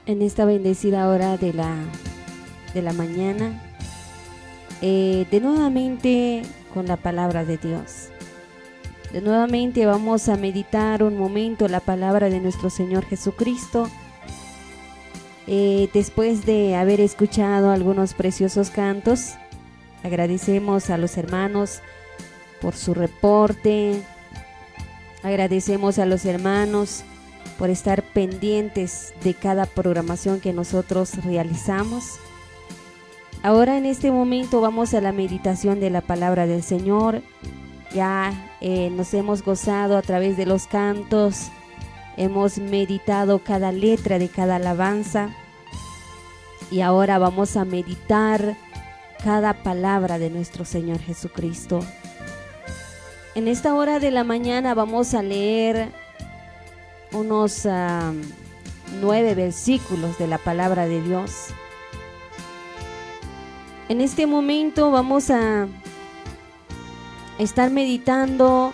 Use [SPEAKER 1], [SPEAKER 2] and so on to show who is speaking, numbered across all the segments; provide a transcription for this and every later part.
[SPEAKER 1] en esta bendecida hora de la mañana, de nuevamente con la palabra de Dios. De nuevamente vamos a meditar un momento la palabra de nuestro Señor Jesucristo. Después de haber escuchado algunos preciosos cantos, agradecemos a los hermanos por su reporte. Agradecemos a los hermanos por estar pendientes de cada programación que nosotros realizamos. Ahora en este momento vamos a la meditación de la palabra del Señor. Ya nos hemos gozado a través de los cantos, hemos meditado cada letra de cada alabanza y ahora vamos a meditar cada palabra de nuestro Señor Jesucristo. En esta hora de la mañana vamos a leer unos 9 versículos de la palabra de Dios. En este momento vamos a estar meditando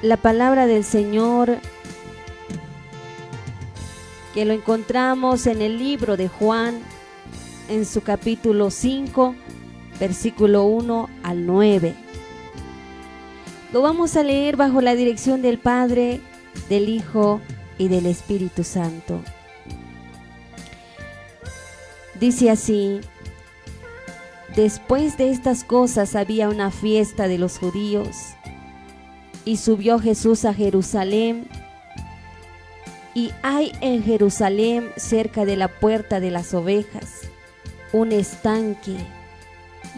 [SPEAKER 1] la palabra del Señor, que lo encontramos en el libro de Juan, en su capítulo 5, versículo 1 al 9. Lo vamos a leer bajo la dirección del Padre, del Hijo y del Espíritu Santo. Dice así: después de estas cosas había una fiesta de los judíos, y subió Jesús a Jerusalén, y hay en Jerusalén, cerca de la puerta de las ovejas, un estanque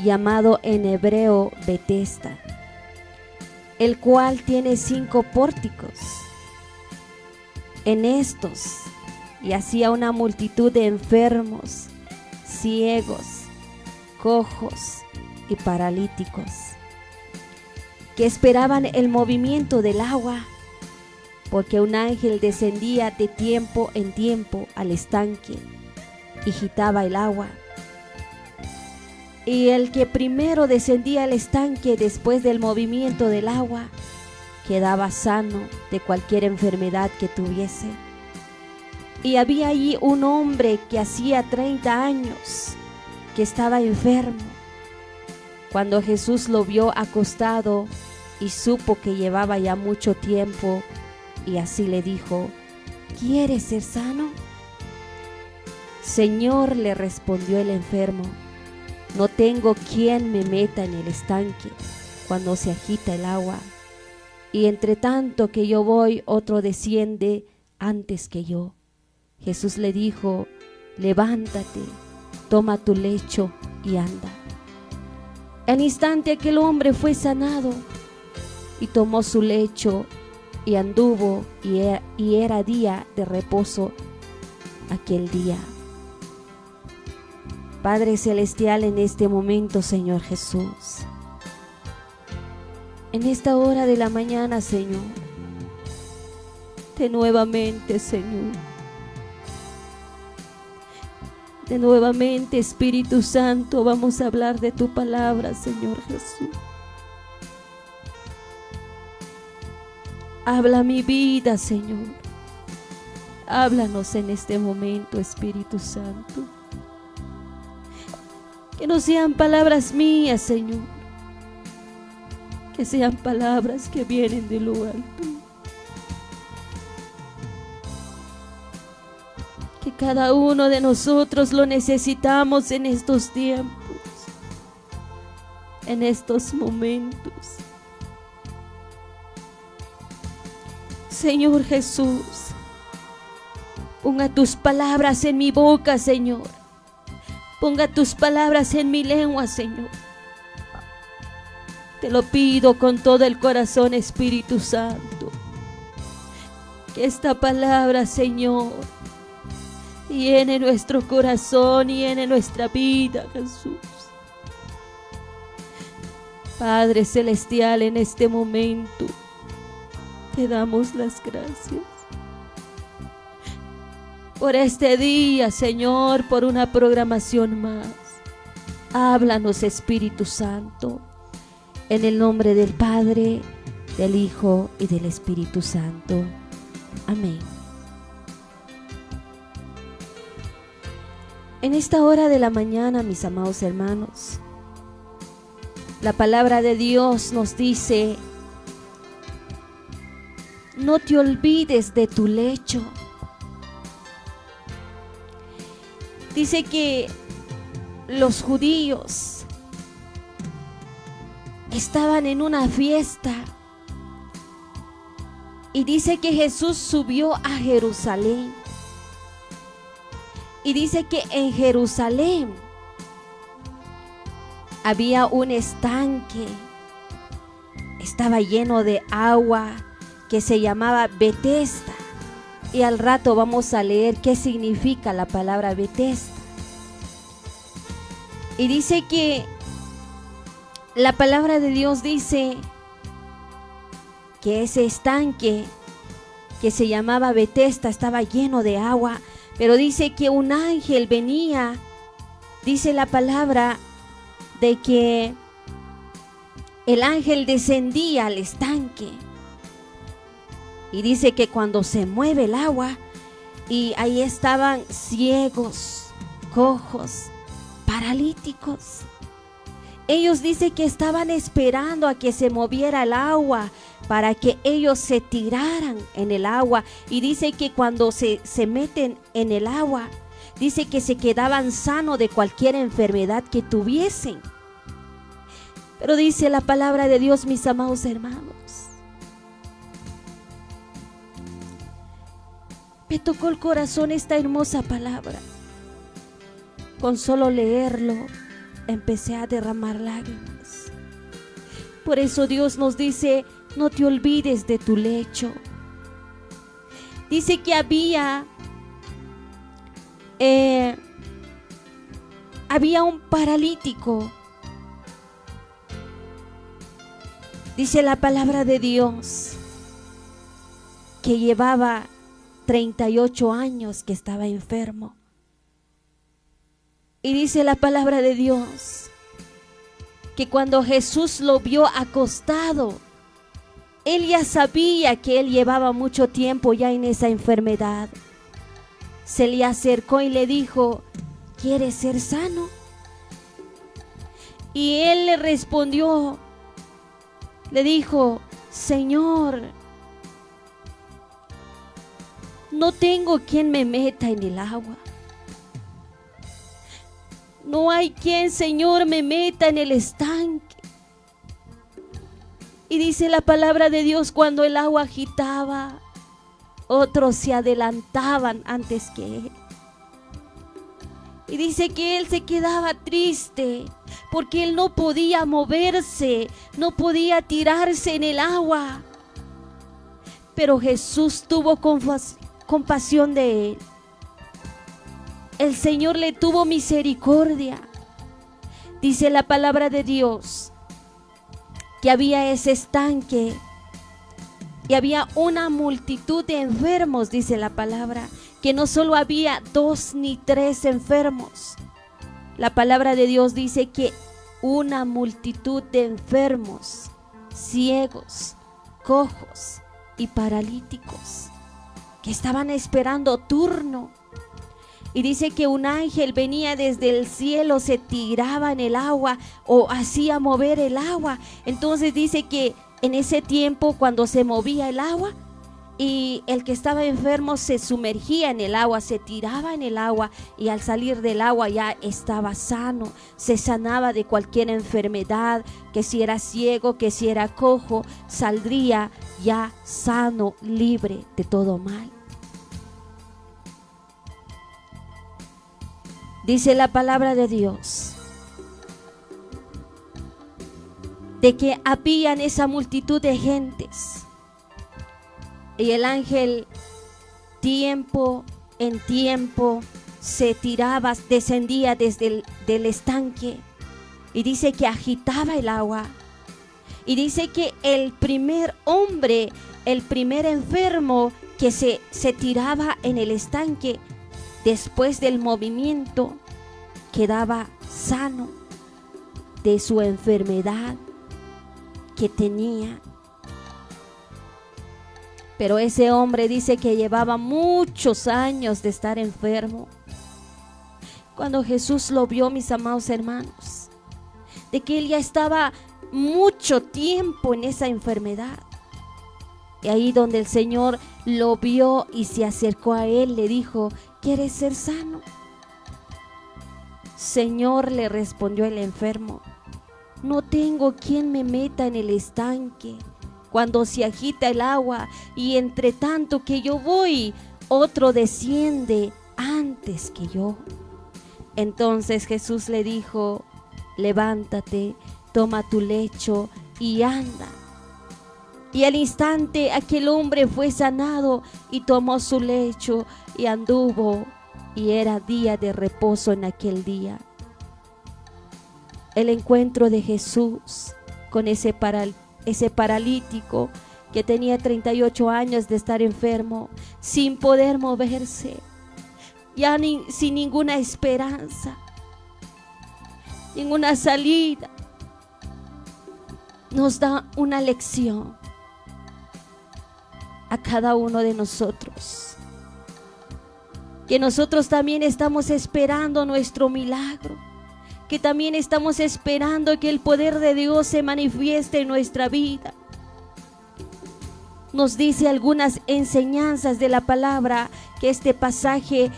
[SPEAKER 1] llamado en hebreo Betesda, el cual tiene 5 pórticos. En estos yacía una multitud de enfermos, ciegos, cojos y paralíticos, que esperaban el movimiento del agua, porque un ángel descendía de tiempo en tiempo al estanque y agitaba el agua. Y el que primero descendía al estanque después del movimiento del agua quedaba sano de cualquier enfermedad que tuviese. Y había allí un hombre que hacía 30 años que estaba enfermo. Cuando Jesús lo vio acostado y supo que llevaba ya mucho tiempo, y así le dijo: ¿quieres ser sano? Señor, le respondió el enfermo, no tengo quien me meta en el estanque cuando se agita el agua, y entre tanto que yo voy, otro desciende antes que yo. Jesús le dijo: levántate, toma tu lecho y anda. Al instante aquel hombre fue sanado y tomó su lecho y anduvo, y era día de reposo aquel día. Padre Celestial, en este momento, Señor Jesús, en esta hora de la mañana, Señor, de nuevamente, Señor, de nuevamente, Espíritu Santo, vamos a hablar de tu palabra, Señor Jesús. Habla mi vida, Señor. Háblanos en este momento, Espíritu Santo. Que no sean palabras mías, Señor, que sean palabras que vienen de lo alto. Que cada uno de nosotros lo necesitamos en estos tiempos, en estos momentos. Señor Jesús, ponga tus palabras en mi boca, Señor. Ponga tus palabras en mi lengua, Señor. Te lo pido con todo el corazón, Espíritu Santo. Que esta palabra, Señor, llene nuestro corazón y llene nuestra vida, Jesús. Padre Celestial, en este momento te damos las gracias por este día, Señor, por una programación más. Háblanos, Espíritu Santo, en el nombre del Padre, del Hijo y del Espíritu Santo. Amén. En esta hora de la mañana, mis amados hermanos, la palabra de Dios nos dice: no te olvides de tu lecho. Dice que los judíos estaban en una fiesta y dice que Jesús subió a Jerusalén. Y dice que en Jerusalén había un estanque, estaba lleno de agua, que se llamaba Betesda. Y al rato vamos a leer qué significa la palabra Betesda. Y dice que la palabra de Dios dice que ese estanque que se llamaba Betesda estaba lleno de agua, pero dice que un ángel venía, dice la palabra de que el ángel descendía al estanque. Y dice que cuando se mueve el agua, y ahí estaban ciegos, cojos, paralíticos. Ellos dicen que estaban esperando a que se moviera el agua para que ellos se tiraran en el agua. Y dice que cuando se meten en el agua, dice que se quedaban sanos de cualquier enfermedad que tuviesen. Pero dice la palabra de Dios, mis amados hermanos, me tocó el corazón esta hermosa palabra. Con solo leerlo, empecé a derramar lágrimas. Por eso Dios nos dice: no te olvides de tu lecho. Dice que había un paralítico. Dice la palabra de Dios que llevaba 38 años que estaba enfermo. Y dice la palabra de Dios que cuando Jesús lo vio acostado, él ya sabía que él llevaba mucho tiempo ya en esa enfermedad. Se le acercó y le dijo: ¿quieres ser sano? Y él le respondió, le dijo: Señor, no tengo quien me meta en el agua. No hay quien, Señor, me meta en el estanque. Y dice la palabra de Dios, cuando el agua agitaba, otros se adelantaban antes que él. Y dice que él se quedaba triste porque él no podía moverse, no podía tirarse en el agua. Pero Jesús tuvo compasión de él. El Señor le tuvo misericordia. Dice la palabra de Dios que había ese estanque y había una multitud de enfermos, dice la palabra, que no solo había 2 ni 3 enfermos. La palabra de Dios dice que una multitud de enfermos, ciegos, cojos y paralíticos, que estaban esperando turno. Y dice que un ángel venía desde el cielo, se tiraba en el agua o hacía mover el agua. Entonces dice que en ese tiempo, cuando se movía el agua y el que estaba enfermo se sumergía en el agua, se tiraba en el agua, y al salir del agua ya estaba sano, se sanaba de cualquier enfermedad, que si era ciego, que si era cojo, saldría ya sano, libre de todo mal. Dice la palabra de Dios de que habían esa multitud de gentes, y el ángel tiempo en tiempo se tiraba, descendía desde el estanque, y dice que agitaba el agua. Y dice que el primer hombre, el primer enfermo que se tiraba en el estanque, después del movimiento, quedaba sano de su enfermedad que tenía. Pero ese hombre dice que llevaba muchos años de estar enfermo. Cuando Jesús lo vio, mis amados hermanos, de que él ya estaba mucho tiempo en esa enfermedad. Y ahí donde el Señor lo vio y se acercó a él, le dijo: ¿quieres ser sano? Señor, le respondió el enfermo, no tengo quien me meta en el estanque cuando se agita el agua, y entre tanto que yo voy, otro desciende antes que yo. Entonces Jesús le dijo: levántate, toma tu lecho y anda. Y al instante aquel hombre fue sanado y tomó su lecho y anduvo, y era día de reposo en aquel día. El encuentro de Jesús con ese paralítico que tenía 38 años de estar enfermo, sin poder moverse, ya sin ninguna esperanza, ninguna salida, nos da una lección a cada uno de nosotros, que nosotros también estamos esperando nuestro milagro, que también estamos esperando que el poder de Dios se manifieste en nuestra vida. Nos dice algunas enseñanzas de la palabra, que este pasaje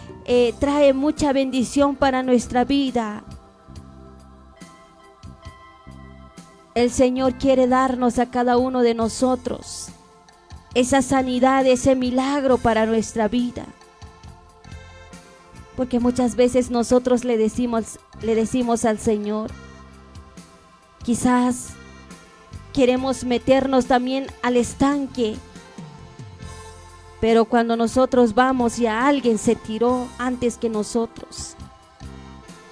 [SPEAKER 1] trae mucha bendición para nuestra vida. El Señor quiere darnos a cada uno de nosotros esa sanidad, ese milagro para nuestra vida. Porque muchas veces nosotros le decimos al Señor, quizás queremos meternos también al estanque, pero cuando nosotros vamos, ya alguien se tiró antes que nosotros.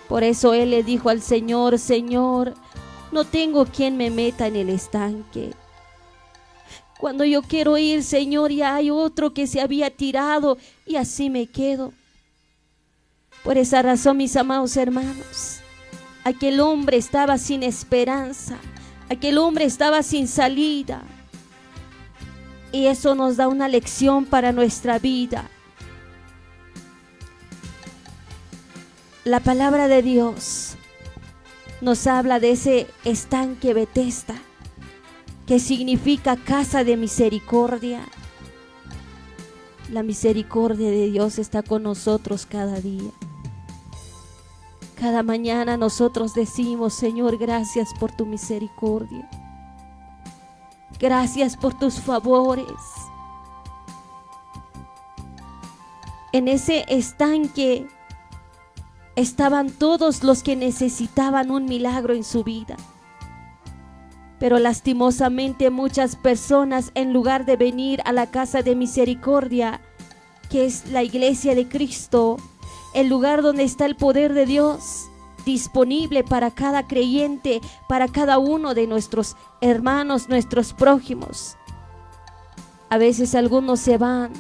[SPEAKER 1] Por eso él le dijo al Señor: Señor, no tengo quien me meta en el estanque. Cuando yo quiero ir, Señor, ya hay otro que se había tirado y así me quedo. Por esa razón, mis amados hermanos, aquel hombre estaba sin esperanza, aquel hombre estaba sin salida. Y eso nos da una lección para nuestra vida. La palabra de Dios nos habla de ese estanque Betesda, que significa casa de misericordia. La misericordia de Dios está con nosotros cada día. Cada mañana nosotros decimos: Señor, gracias por tu misericordia. Gracias por tus favores. En ese estanque estaban todos los que necesitaban un milagro en su vida. Pero lastimosamente muchas personas, en lugar de venir a la casa de misericordia, que es la iglesia de Cristo, el lugar donde está el poder de Dios disponible para cada creyente, para cada uno de nuestros hermanos, nuestros prójimos, a veces algunos se van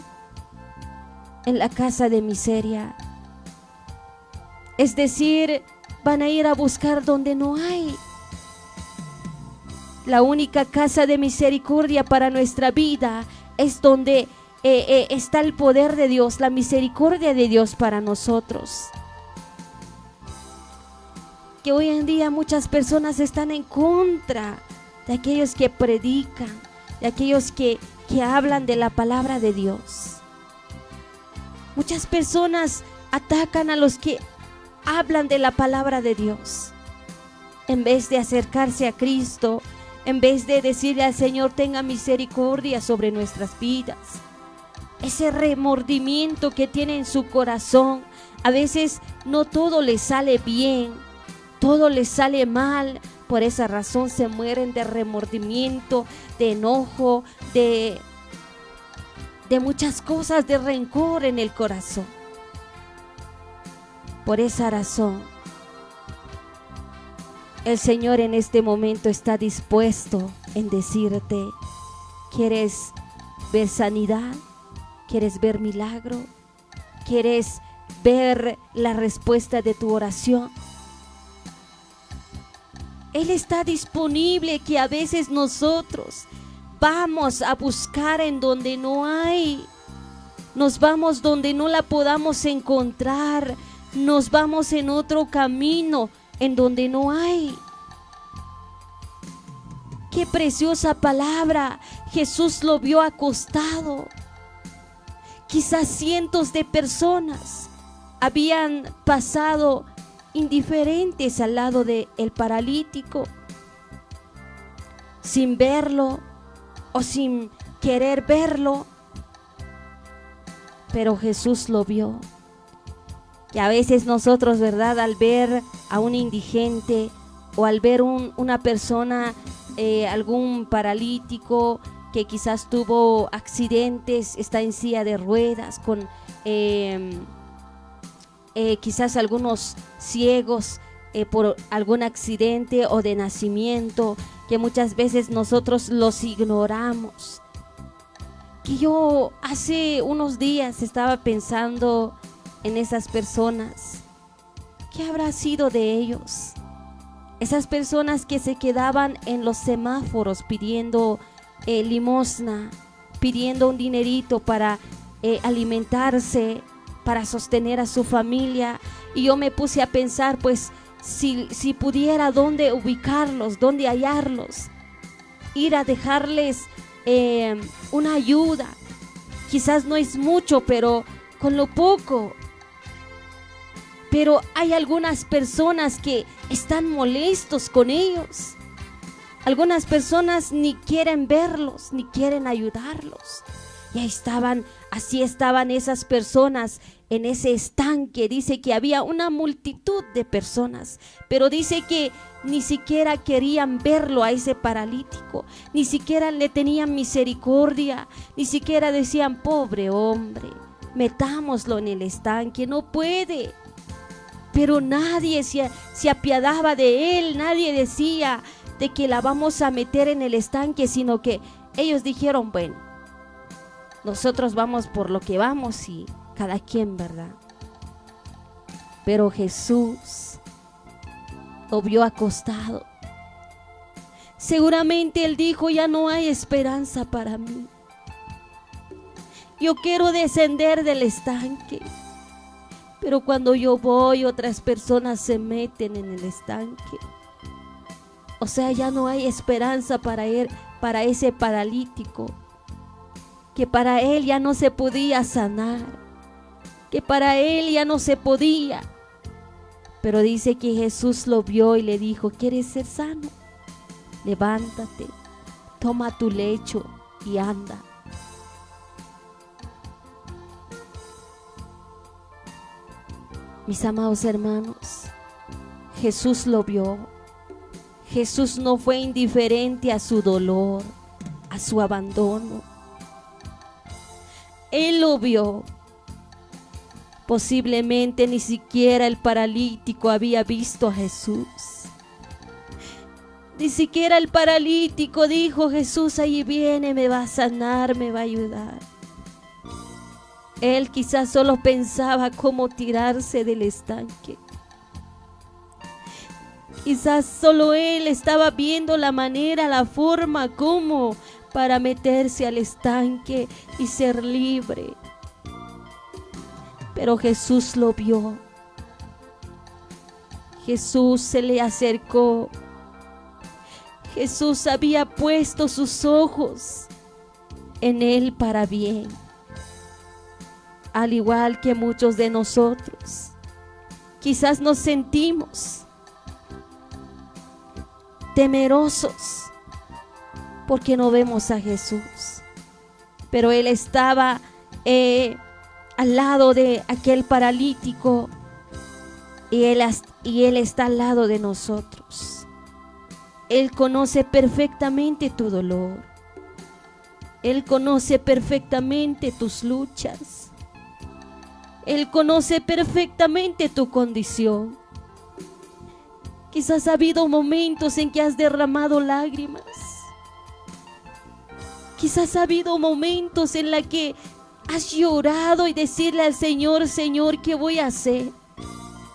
[SPEAKER 1] en la casa de miseria. Es decir, van a ir a buscar donde no hay. La única casa de misericordia para nuestra vida es donde está el poder de Dios, la misericordia de Dios para nosotros. Que hoy en día muchas personas están en contra de aquellos que predican, de aquellos que hablan de la palabra de Dios. Muchas personas atacan a los que hablan de la palabra de Dios, en vez de acercarse a Cristo, en vez de decirle al Señor: tenga misericordia sobre nuestras vidas. Ese remordimiento que tiene en su corazón, a veces no todo le sale bien, todo le sale mal. Por esa razón se mueren de remordimiento, de enojo, de muchas cosas, de rencor en el corazón. Por esa razón, el Señor en este momento está dispuesto en decirte: ¿quieres ver sanidad? ¿Quieres ver milagro? ¿Quieres ver la respuesta de tu oración? Él está disponible, que a veces nosotros vamos a buscar en donde no hay. Nos vamos donde no la podamos encontrar. nos vamos en otro camino en donde no hay. Qué preciosa palabra. Jesús lo vio acostado. Quizás cientos de personas habían pasado indiferentes al lado del paralítico, sin verlo o sin querer verlo, pero Jesús lo vio. Y a veces nosotros, ¿verdad?, al ver a un indigente o al ver una persona, algún paralítico que quizás tuvo accidentes, está en silla de ruedas, con quizás algunos ciegos por algún accidente o de nacimiento, que muchas veces nosotros los ignoramos. Que yo hace unos días estaba pensando en esas personas. ¿Qué habrá sido de ellos? Esas personas que se quedaban en los semáforos pidiendo limosna, pidiendo un dinerito para alimentarse, para sostener a su familia. Y yo me puse a pensar, pues, si pudiera, dónde ubicarlos, dónde hallarlos, ir a dejarles una ayuda. Quizás no es mucho, pero con lo poco. Pero hay algunas personas que están molestos con ellos. Algunas personas ni quieren verlos, ni quieren ayudarlos. Y así estaban esas personas en ese estanque. Dice que había una multitud de personas, pero dice que ni siquiera querían verlo a ese paralítico, ni siquiera le tenían misericordia, ni siquiera decían: pobre hombre, metámoslo en el estanque, no puede. Pero nadie se apiadaba de él, nadie decía de que la vamos a meter en el estanque, sino que ellos dijeron: bueno, nosotros vamos por lo que vamos y cada quien, ¿verdad? Pero Jesús lo vio acostado. Seguramente él dijo: ya no hay esperanza para mí. Yo quiero descender del estanque. Pero cuando yo voy, otras personas se meten en el estanque. O sea, ya no hay esperanza para ese paralítico. Que para él ya no se podía sanar. Que para él ya no se podía. Pero dice que Jesús lo vio y le dijo: ¿quieres ser sano? Levántate, toma tu lecho y anda. Mis amados hermanos, Jesús lo vio. Jesús no fue indiferente a su dolor, a su abandono. Él lo vio. Posiblemente ni siquiera el paralítico había visto a Jesús. Ni siquiera el paralítico dijo: Jesús ahí viene, me va a sanar, me va a ayudar. Él quizás solo pensaba cómo tirarse del estanque. Quizás solo él estaba viendo la manera, la forma como para meterse al estanque y ser libre. Pero Jesús lo vio. Jesús se le acercó. Jesús había puesto sus ojos en él para bien. Al igual que muchos de nosotros, quizás nos sentimos temerosos porque no vemos a Jesús. Pero Él estaba al lado de aquel paralítico y Él está al lado de nosotros. Él conoce perfectamente tu dolor. Él conoce perfectamente tus luchas. Él conoce perfectamente tu condición. Quizás ha habido momentos en que has derramado lágrimas. Quizás ha habido momentos en los que has llorado y decirle al Señor: Señor, ¿qué voy a hacer?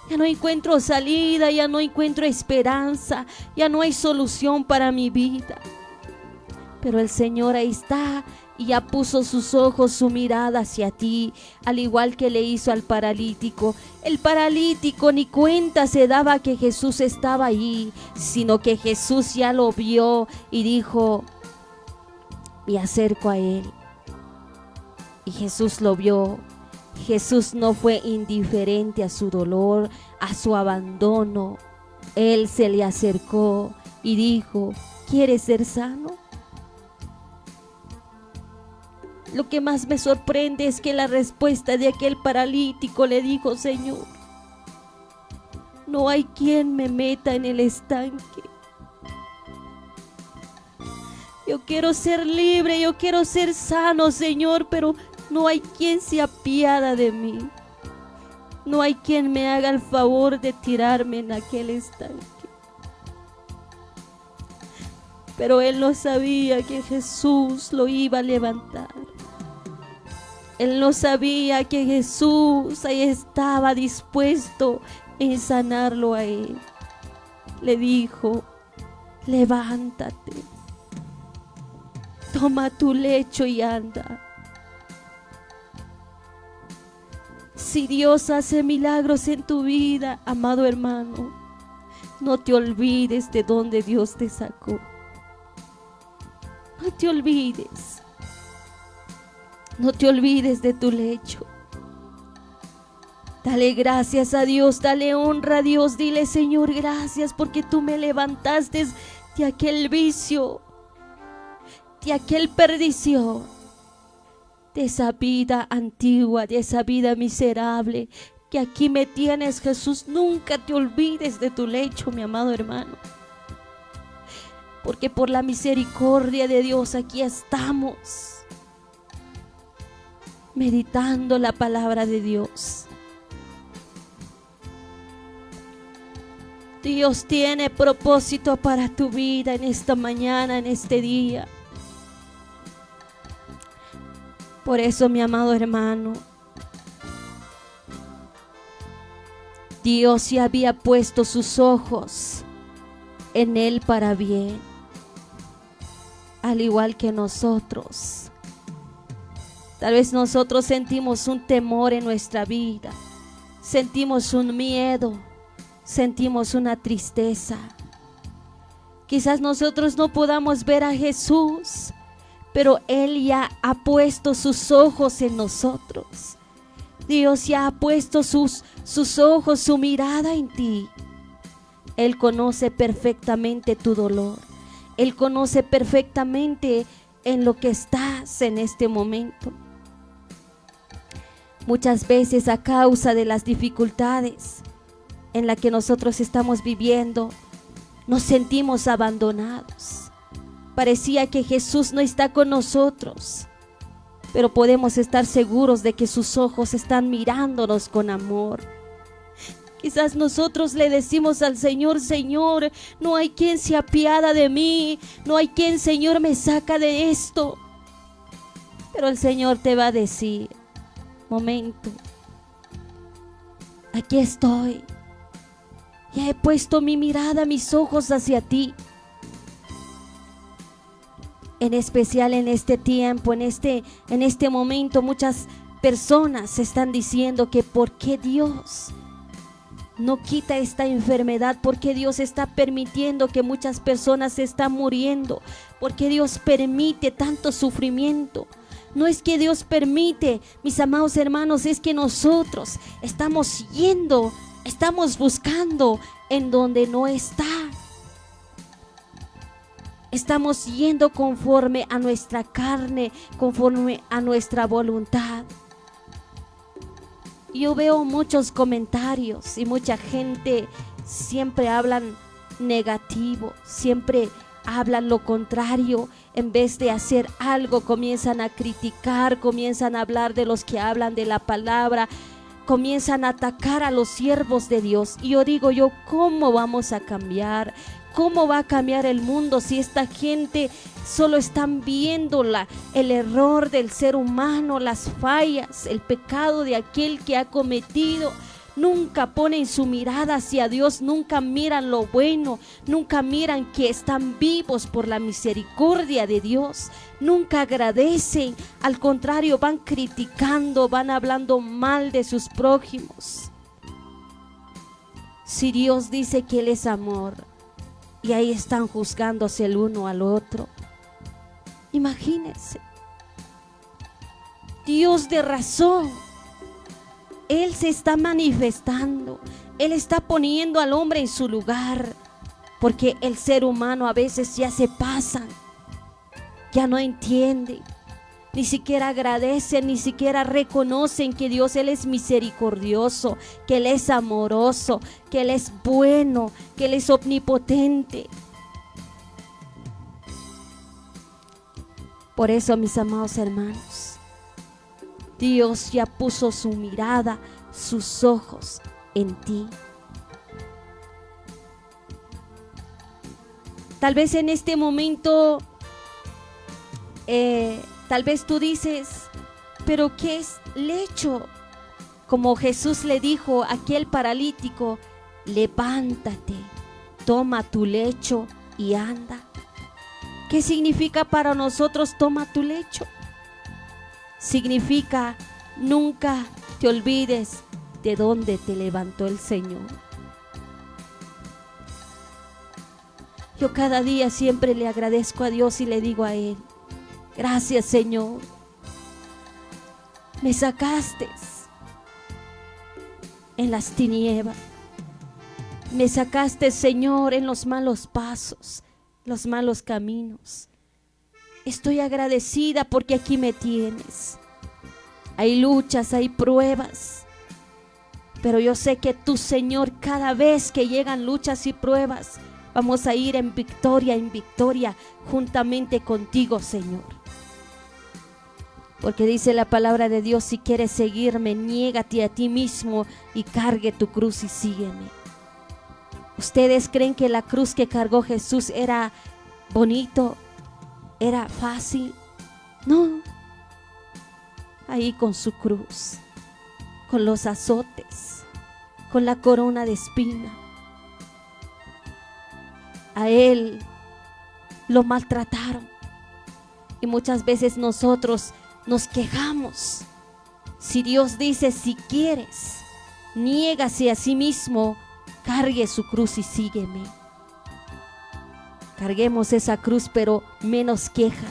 [SPEAKER 1] Ya no encuentro salida, ya no encuentro esperanza, ya no hay solución para mi vida. Pero el Señor ahí está y ya puso sus ojos, su mirada hacia ti, al igual que le hizo al paralítico. El paralítico ni cuenta se daba que Jesús estaba allí, sino que Jesús ya lo vio y dijo: me acerco a él. Y Jesús lo vio. Jesús no fue indiferente a su dolor, a su abandono. Él se le acercó y dijo: ¿quieres ser sano? Lo que más me sorprende es que la respuesta de aquel paralítico le dijo: Señor, no hay quien me meta en el estanque. Yo quiero ser libre, yo quiero ser sano, Señor, pero no hay quien se apiada de mí. No hay quien me haga el favor de tirarme en aquel estanque. Pero él no sabía que Jesús lo iba a levantar. Él no sabía que Jesús ahí estaba dispuesto en sanarlo a él. Le dijo: levántate, toma tu lecho y anda. Si Dios hace milagros en tu vida, amado hermano, no te olvides de dónde Dios te sacó. No te olvides. No te olvides de tu lecho. Dale gracias a Dios, dale honra a Dios. Dile: Señor, gracias porque tú me levantaste de aquel vicio, de aquel perdición, de esa vida antigua, de esa vida miserable que aquí me tienes, Jesús. Nunca te olvides de tu lecho, mi amado hermano, porque por la misericordia de Dios aquí estamos, meditando la palabra de Dios. Dios tiene propósito para tu vida en esta mañana, en este día. Por eso, mi amado hermano, Dios ya había puesto sus ojos en él para bien, al igual que nosotros. Tal vez nosotros sentimos un temor en nuestra vida, sentimos un miedo, sentimos una tristeza. Quizás nosotros no podamos ver a Jesús, pero Él ya ha puesto sus ojos en nosotros. Dios ya ha puesto sus ojos, su mirada en ti. Él conoce perfectamente tu dolor. Él conoce perfectamente en lo que estás en este momento. Muchas veces, a causa de las dificultades en las que nosotros estamos viviendo, nos sentimos abandonados. Parecía que Jesús no está con nosotros, pero podemos estar seguros de que sus ojos están mirándonos con amor. Quizás nosotros le decimos al Señor: Señor, no hay quien se apiada de mí, no hay quien, Señor, me saca de esto. Pero el Señor te va a decir: momento, aquí estoy. Ya he puesto mi mirada, mis ojos hacia ti. En especial en este tiempo, en este momento, muchas personas están diciendo que ¿por qué Dios no quita esta enfermedad? ¿Por qué Dios está permitiendo que muchas personas se están muriendo? ¿Por qué Dios permite tanto sufrimiento? No es que Dios permite, mis amados hermanos, es que nosotros estamos buscando en donde no está. Estamos yendo conforme a nuestra carne, conforme a nuestra voluntad. Yo veo muchos comentarios y mucha gente siempre hablan negativo, siempre hablan lo contrario. En vez de hacer algo, comienzan a criticar, comienzan a hablar de los que hablan de la palabra, comienzan a atacar a los siervos de Dios. Y yo digo, ¿cómo vamos a cambiar? ¿Cómo va a cambiar el mundo si esta gente solo están viendo el error del ser humano, las fallas, el pecado de aquel que ha cometido? nunca ponen su mirada hacia Dios, nunca miran lo bueno, nunca miran que están vivos por la misericordia de Dios, nunca agradecen, al contrario van criticando, van hablando mal de sus prójimos. Si Dios dice que Él es amor y ahí están juzgándose el uno al otro, imagínense. Dios de razón, Él se está manifestando, Él está poniendo al hombre en su lugar, porque el ser humano a veces ya se pasa, ya no entiende, ni siquiera agradecen, ni siquiera reconocen que Dios, Él es misericordioso, que Él es amoroso, que Él es bueno, que Él es omnipotente. Por eso, mis amados hermanos, Dios ya puso su mirada, sus ojos en ti. Tal vez en este momento, tal vez tú dices, pero ¿qué es lecho? Como Jesús le dijo a aquel paralítico, levántate, toma tu lecho y anda. ¿Qué significa para nosotros toma tu lecho? Significa nunca te olvides de dónde te levantó el Señor. Yo cada día siempre le agradezco a Dios y le digo a Él, gracias Señor, me sacaste en las tinieblas, me sacaste Señor en los malos pasos, los malos caminos. Estoy agradecida porque aquí me tienes. Hay luchas, hay pruebas, pero yo sé que tú, Señor, cada vez que llegan luchas y pruebas, vamos a ir en victoria, juntamente contigo, Señor. Porque dice la palabra de Dios, si quieres seguirme, niégate a ti mismo y cargue tu cruz y sígueme. ¿Ustedes creen que la cruz que cargó Jesús era bonito? ¿Era fácil? No. Ahí con su cruz, con los azotes, con la corona de espina. A Él lo maltrataron. Y muchas veces nosotros nos quejamos. Si Dios dice, si quieres, niégase a sí mismo, cargue su cruz y sígueme. Carguemos esa cruz, pero menos queja,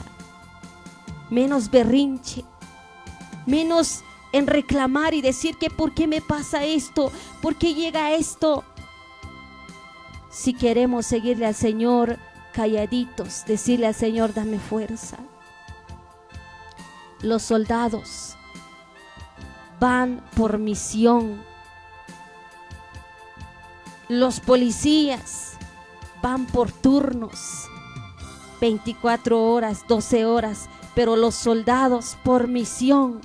[SPEAKER 1] menos berrinche, menos en reclamar y decir que ¿por qué me pasa esto? ¿Por qué llega esto? Si queremos seguirle al Señor, calladitos, decirle al Señor, dame fuerza. Los soldados van por misión. Los policías van por turnos, 24 horas, 12 horas, pero los soldados por misión,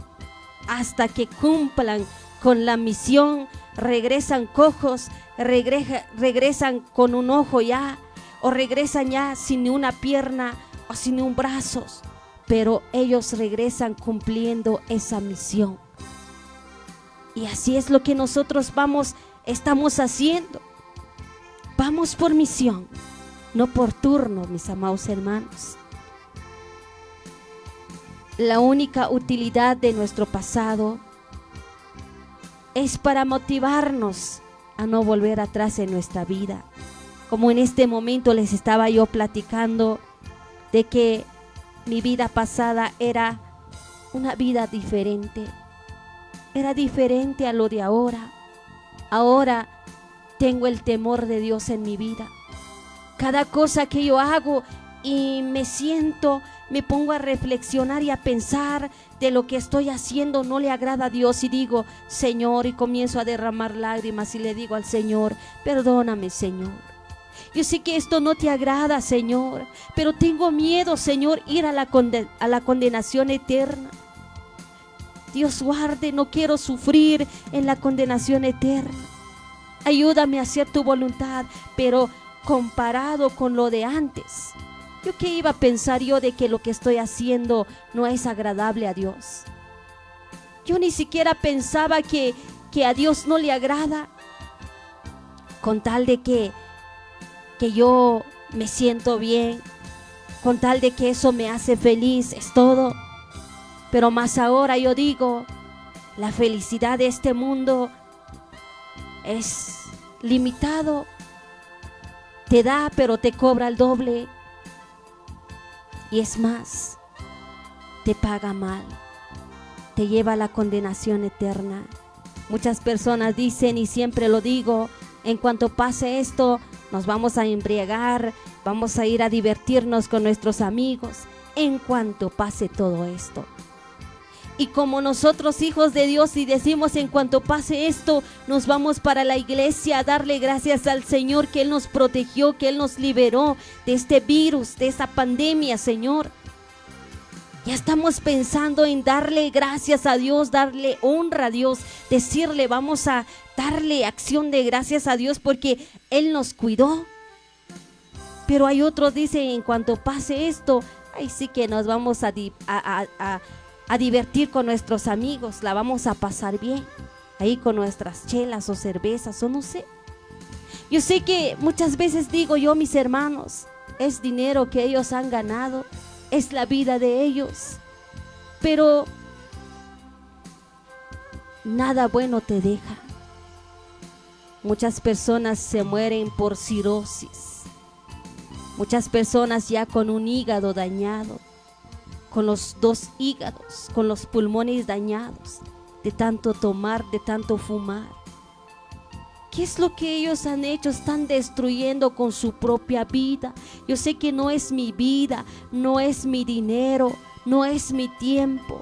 [SPEAKER 1] hasta que cumplan con la misión, regresan cojos, regresan con un ojo ya, o regresan ya sin una pierna o sin un brazo, pero ellos regresan cumpliendo esa misión. Y así es lo que nosotros estamos haciendo. Vamos por misión, no por turno, mis amados hermanos. La única utilidad de nuestro pasado es para motivarnos a no volver atrás en nuestra vida. Como en este momento les estaba yo platicando de que mi vida pasada era una vida diferente. Era diferente a lo de ahora. Ahora tengo el temor de Dios en mi vida. Cada cosa que yo hago y me pongo a reflexionar y a pensar de lo que estoy haciendo no le agrada a Dios y digo, Señor, y comienzo a derramar lágrimas y le digo al Señor, perdóname, Señor. Yo sé que esto no te agrada, Señor, pero tengo miedo, Señor, ir a la condenación eterna. Dios guarde, no quiero sufrir en la condenación eterna. Ayúdame a hacer tu voluntad, pero comparado con lo de antes, ¿yo qué iba a pensar yo de que lo que estoy haciendo no es agradable a Dios? Yo ni siquiera pensaba que que a Dios no le agrada, con tal de que yo me siento bien, con tal de que eso me hace feliz, es todo. Pero más ahora yo digo, la felicidad de este mundo es limitado. Te da, pero te cobra el doble. Y es más, te paga mal, te lleva a la condenación eterna. Muchas personas dicen, y siempre lo digo, en cuanto pase esto, nos vamos a embriagar, vamos a ir a divertirnos con nuestros amigos, en cuanto pase todo esto. Y como nosotros, hijos de Dios, y decimos en cuanto pase esto, nos vamos para la iglesia a darle gracias al Señor que Él nos protegió, que Él nos liberó de este virus, de esta pandemia, Señor. Ya estamos pensando en darle gracias a Dios, darle honra a Dios, decirle, vamos a darle acción de gracias a Dios porque Él nos cuidó. Pero hay otros que dicen, en cuanto pase esto, ahí sí que nos vamos a divertir con nuestros amigos, la vamos a pasar bien, ahí con nuestras chelas o cervezas o no sé. Yo sé que muchas veces digo yo, mis hermanos, es dinero que ellos han ganado, es la vida de ellos, pero nada bueno te deja. Muchas personas se mueren por cirrosis, muchas personas ya con un hígado dañado, con los 2 hígados, con los pulmones dañados, de tanto tomar, de tanto fumar. ¿Qué es lo que ellos han hecho? Están destruyendo con su propia vida. Yo sé que no es mi vida, no es mi dinero, no es mi tiempo,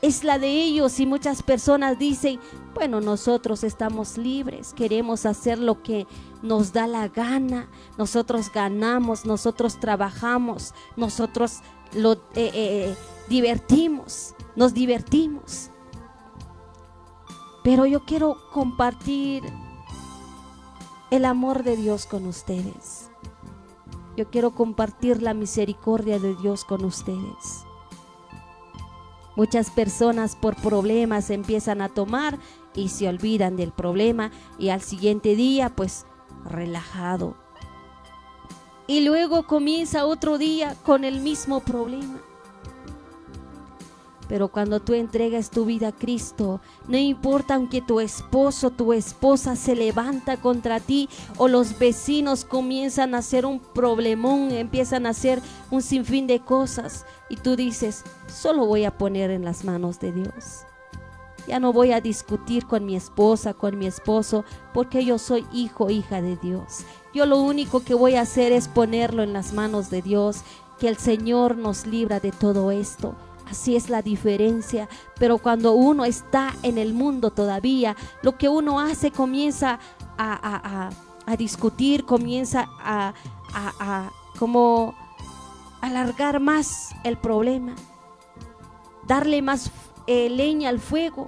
[SPEAKER 1] es la de ellos. Y muchas personas dicen, bueno, nosotros estamos libres, queremos hacer lo que nos da la gana, nosotros ganamos, nosotros trabajamos, nosotros nos divertimos. Pero yo quiero compartir el amor de Dios con ustedes. Yo quiero compartir la misericordia de Dios con ustedes. Muchas personas por problemas empiezan a tomar y se olvidan del problema y al siguiente día pues relajado. Y luego comienza otro día con el mismo problema. Pero cuando tú entregas tu vida a Cristo, no importa aunque tu esposo, tu esposa se levanta contra ti o los vecinos comienzan a hacer un problemón, empiezan a hacer un sinfín de cosas y tú dices, solo voy a poner en las manos de Dios. Ya no voy a discutir con mi esposa, con mi esposo, porque yo soy hijo, hija de Dios. Yo lo único que voy a hacer es ponerlo en las manos de Dios, que el Señor nos libra de todo esto. Así es la diferencia. Pero cuando uno está en el mundo todavía, lo que uno hace comienza a discutir, comienza a como alargar más el problema, darle más leña al fuego.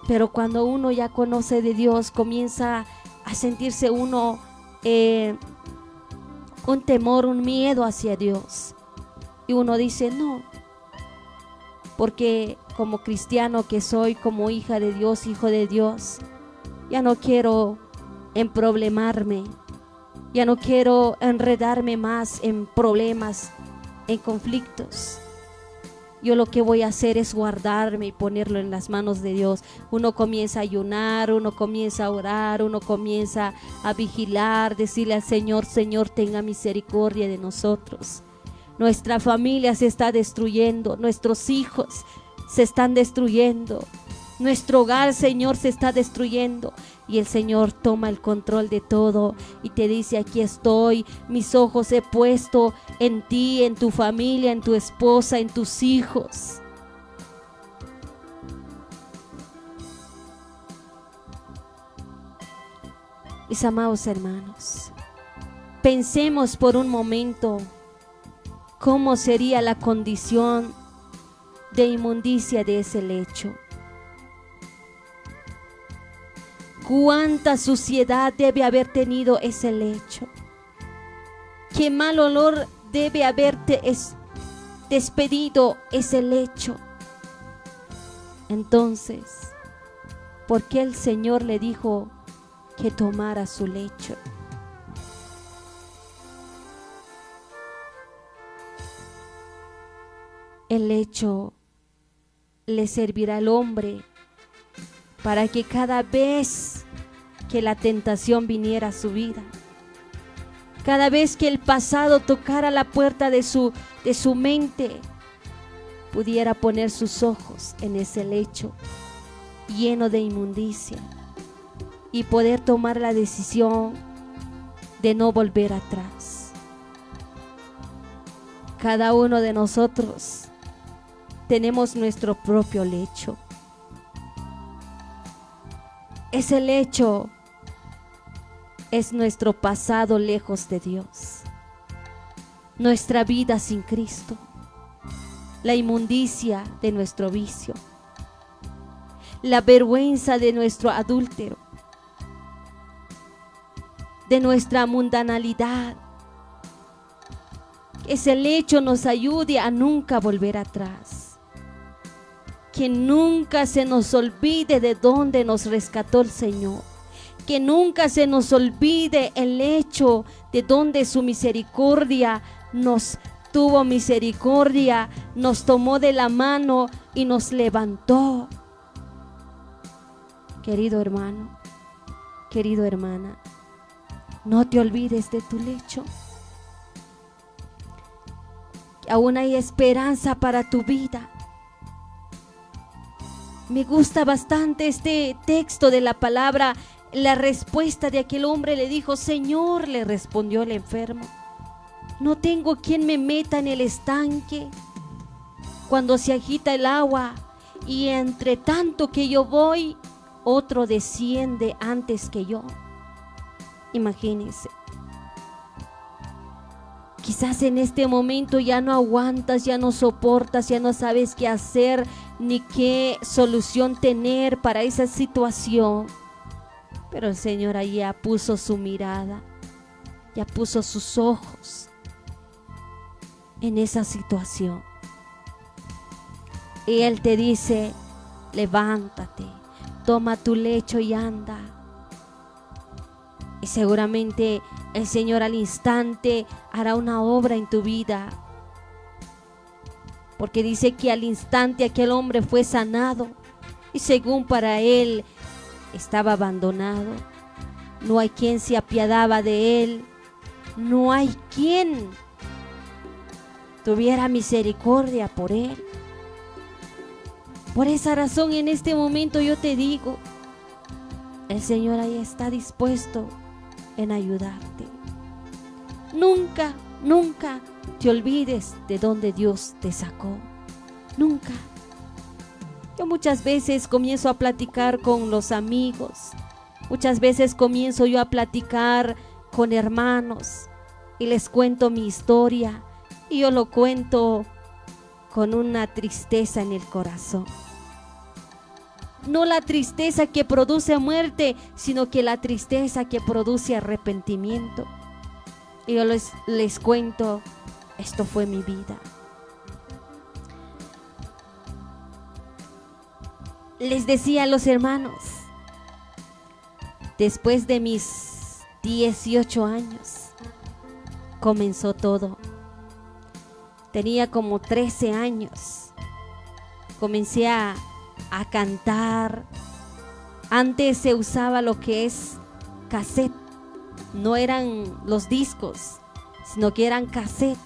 [SPEAKER 1] Pero cuando uno ya conoce de Dios, comienza a sentirse uno un temor, un miedo hacia Dios. Y uno dice no, porque como cristiano que soy, como hija de Dios, hijo de Dios, ya no quiero emproblemarme, ya no quiero enredarme más en problemas, en conflictos. Yo lo que voy a hacer es guardarme y ponerlo en las manos de Dios. Uno comienza a ayunar, uno comienza a orar, uno comienza a vigilar, decirle al Señor, Señor, tenga misericordia de nosotros. Nuestra familia se está destruyendo, nuestros hijos se están destruyendo, nuestro hogar, Señor, se está destruyendo. Y el Señor toma el control de todo y te dice, aquí estoy, mis ojos he puesto en ti, en tu familia, en tu esposa, en tus hijos. Mis amados hermanos, pensemos por un momento cómo sería la condición de inmundicia de ese lecho. Cuánta suciedad debe haber tenido ese lecho. Qué mal olor debe haberte despedido ese lecho. Entonces, por qué el Señor le dijo que tomara su lecho. El lecho le servirá al hombre para que cada vez que la tentación viniera a su vida, cada vez que el pasado tocara la puerta de su mente, pudiera poner sus ojos en ese lecho lleno de inmundicia y poder tomar la decisión de no volver atrás. Cada uno de nosotros tenemos nuestro propio lecho. Ese lecho es nuestro pasado lejos de Dios, nuestra vida sin Cristo, la inmundicia de nuestro vicio, la vergüenza de nuestro adúltero, de nuestra mundanalidad. Ese lecho nos ayude a nunca volver atrás. Que nunca se nos olvide de dónde nos rescató el Señor. Que nunca se nos olvide el hecho de donde su misericordia nos tuvo misericordia, nos tomó de la mano y nos levantó. Querido hermano, querida hermana, no te olvides de tu lecho. Aún hay esperanza para tu vida. Me gusta bastante este texto de la palabra. La respuesta de aquel hombre le dijo: Señor, le respondió el enfermo, no tengo quien me meta en el estanque cuando se agita el agua, y entre tanto que yo voy, otro desciende antes que yo. Imagínense. Quizás en este momento ya no aguantas, ya no soportas, ya no sabes qué hacer ni qué solución tener para esa situación. Pero el Señor ahí ya puso su mirada, ya puso sus ojos en esa situación. Y Él te dice: levántate, toma tu lecho y anda. Y seguramente el Señor al instante hará una obra en tu vida. Porque dice que al instante aquel hombre fue sanado. Y según para él estaba abandonado. No hay quien se apiadaba de él. No hay quien tuviera misericordia por él. Por esa razón en este momento yo te digo, el Señor ahí está dispuesto en ayudarte. Nunca, nunca te olvides de donde Dios te sacó. Nunca. Yo muchas veces comienzo a platicar con los amigos. Muchas veces comienzo yo a platicar con hermanos y les cuento mi historia. Y yo lo cuento con una tristeza en el corazón. No la tristeza que produce muerte, sino que la tristeza que produce arrepentimiento. Y yo les cuento, esto fue mi vida. Les decía a los hermanos, después de mis 18 años, comenzó todo. Tenía como 13 años. Comencé a cantar. Antes se usaba lo que es cassette. No eran los discos, sino que eran cassette.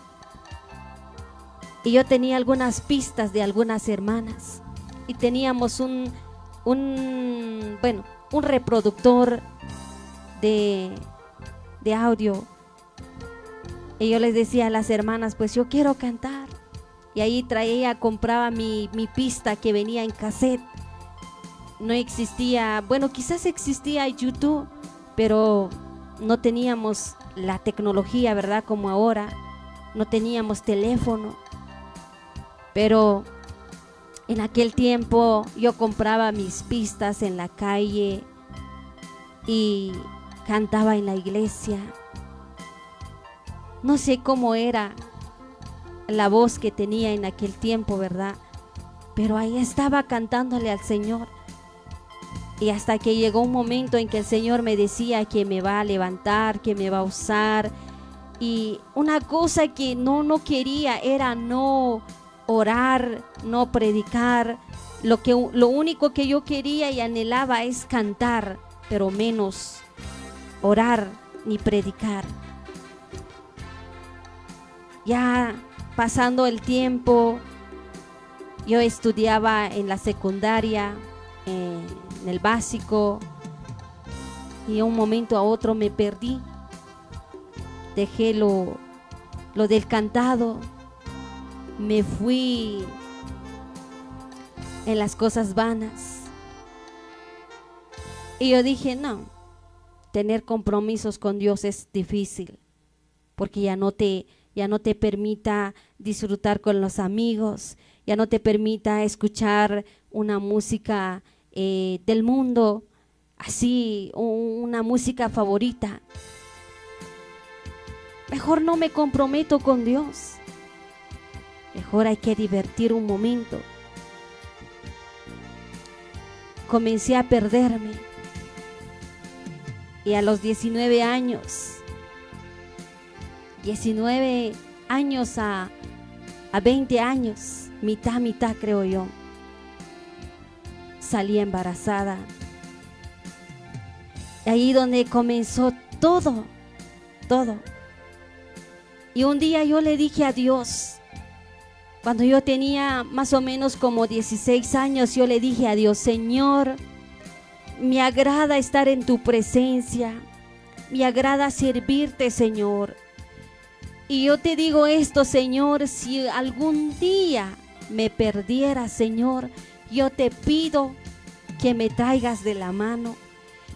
[SPEAKER 1] Y yo tenía algunas pistas de algunas hermanas. Y teníamos un reproductor de audio. Y yo les decía a las hermanas, pues yo quiero cantar. Y ahí compraba mi pista que venía en cassette. No existía, quizás existía YouTube, pero no teníamos la tecnología, ¿verdad? Como ahora. No teníamos teléfono. Pero en aquel tiempo yo compraba mis pistas en la calle y cantaba en la iglesia. No sé cómo era la voz que tenía en aquel tiempo, ¿verdad? Pero ahí estaba cantándole al Señor. Y hasta que llegó un momento en que el Señor me decía que me va a levantar, que me va a usar. Y una cosa que no quería era no orar, no predicar. Lo único que yo quería y anhelaba es cantar, pero menos orar ni predicar. Ya pasando el tiempo, yo estudiaba en la secundaria, en el básico, y de un momento a otro me perdí. Dejé lo del cantado, me fui en las cosas vanas. Y yo dije, no, tener compromisos con Dios es difícil, porque ya no te permita disfrutar con los amigos, ya no te permita escuchar una música del mundo, así, una música favorita. Mejor no me comprometo con Dios. Mejor hay que divertir un momento. Comencé a perderme. Y a los 19 años a 20 años, mitad creo yo, salí embarazada. Ahí donde comenzó todo. Y un día yo le dije a Dios, cuando yo tenía más o menos como 16 años, yo le dije a Dios, Señor, me agrada estar en tu presencia, me agrada servirte, Señor. Y yo te digo esto, Señor, si algún día me perdiera, Señor, yo te pido que me traigas de la mano.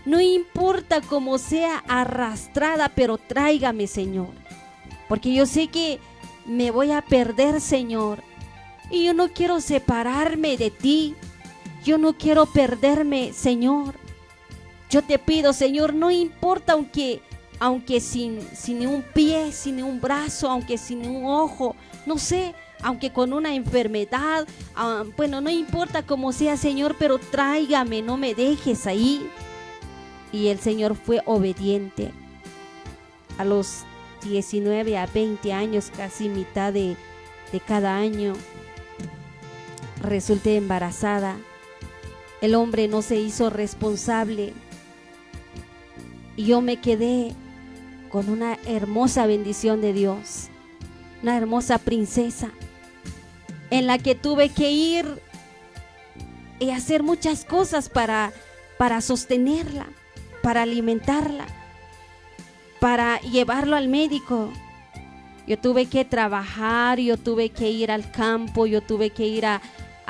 [SPEAKER 1] No importa cómo sea arrastrada, pero tráigame, Señor. Porque yo sé que me voy a perder, Señor. Y yo no quiero separarme de ti. Yo no quiero perderme, Señor. Yo te pido, Señor, no importa aunque sin ni un pie, sin ni un brazo, aunque sin un ojo, no sé, aunque con una enfermedad, bueno, no importa cómo sea, Señor, pero tráigame, no me dejes ahí. Y el Señor fue obediente. A los 19 a 20 años, casi mitad de cada año, resulté embarazada. El hombre no se hizo responsable y yo me quedé con una hermosa bendición de Dios, una hermosa princesa en la que tuve que ir y hacer muchas cosas para sostenerla, para alimentarla, para llevarlo al médico. Yo tuve que trabajar, yo tuve que ir al campo, yo tuve que ir a